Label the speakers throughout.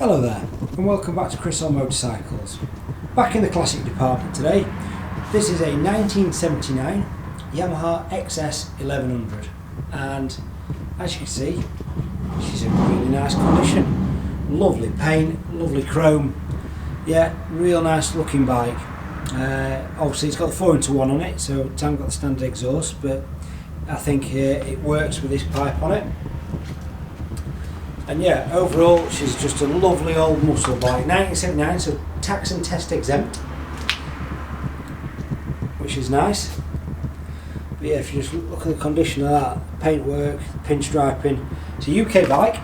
Speaker 1: Hello there and welcome back to Chris on Motorcycles. Back in the classic department today. This is a 1979 Yamaha XS1100 and as you can see she's in really nice condition. Lovely paint, lovely chrome, yeah, real nice looking bike. Obviously it's got the 4x1 on it, so it hasn't got the standard exhaust, but I think it works with this pipe on it. And yeah, overall she's just a lovely old muscle bike, 1979, so tax and test exempt, which is nice. But yeah, if you just look at the condition of that, paintwork, pinstriping, it's a UK bike,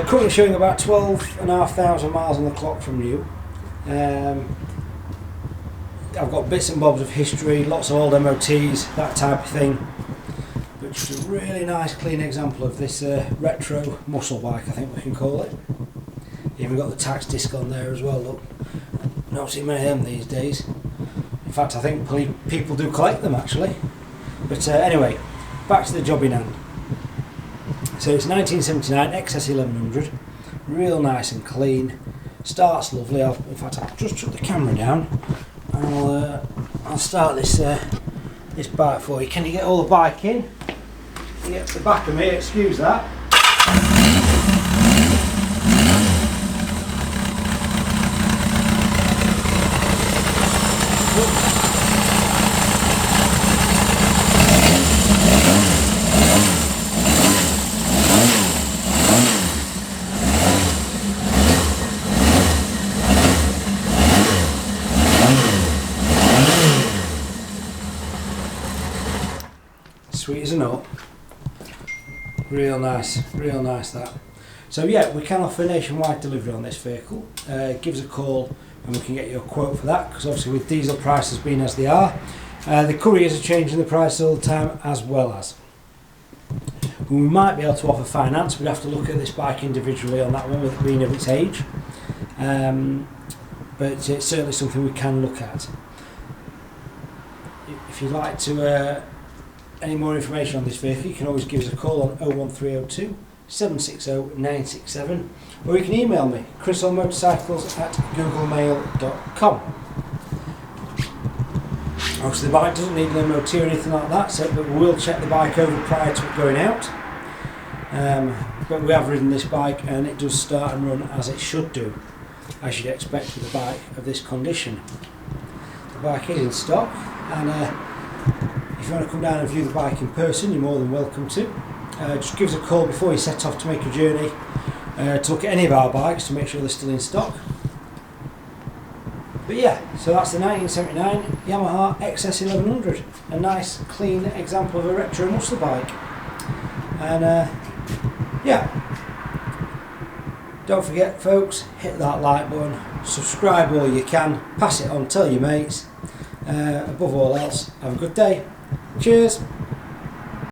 Speaker 1: currently showing about 12,500 miles on the clock from new. I've got bits and bobs of history, lots of old MOTs, that type of thing. But just a really nice clean example of this retro muscle bike, I think we can call it. Even got the tax disc on there as well, look. Not see many of them these days. In fact, I think people do collect them actually. But anyway, back to the job in hand. So it's 1979 XS1100, real nice and clean, starts lovely. In fact, I'll just shut the camera down and I'll start this bike for you. Can you get all the bike in? Yep, the back of me, excuse that. Sweet as a nut. Real nice that. So yeah, we can offer nationwide delivery on this vehicle. Give us a call and we can get you a quote for that, because obviously with diesel prices being as they are, the couriers are changing the price all the time as well as. We might be able to offer finance. We'd have to look at this bike individually on that one with it being of its age, but it's certainly something we can look at. If you'd like to any more information on this vehicle, you can always give us a call on 01302 760 967, or you can email me, chrisonmotorcycles@googlemail.com. Obviously the bike doesn't need an MOT or anything like that, so, but we will check the bike over prior to it going out. But we have ridden this bike and it does start and run as it should do, as you'd expect with a bike of this condition. The bike is in stock, and if you want to come down and view the bike in person, you're more than welcome to. Just give us a call before you set off to make a journey to look at any of our bikes to make sure they're still in stock. But yeah, so that's the 1979 Yamaha XS1100, a nice clean example of a retro muscle bike. And yeah, don't forget folks, hit that like button, subscribe all you can, pass it on, tell your mates. Above all else, have a good day. Cheers!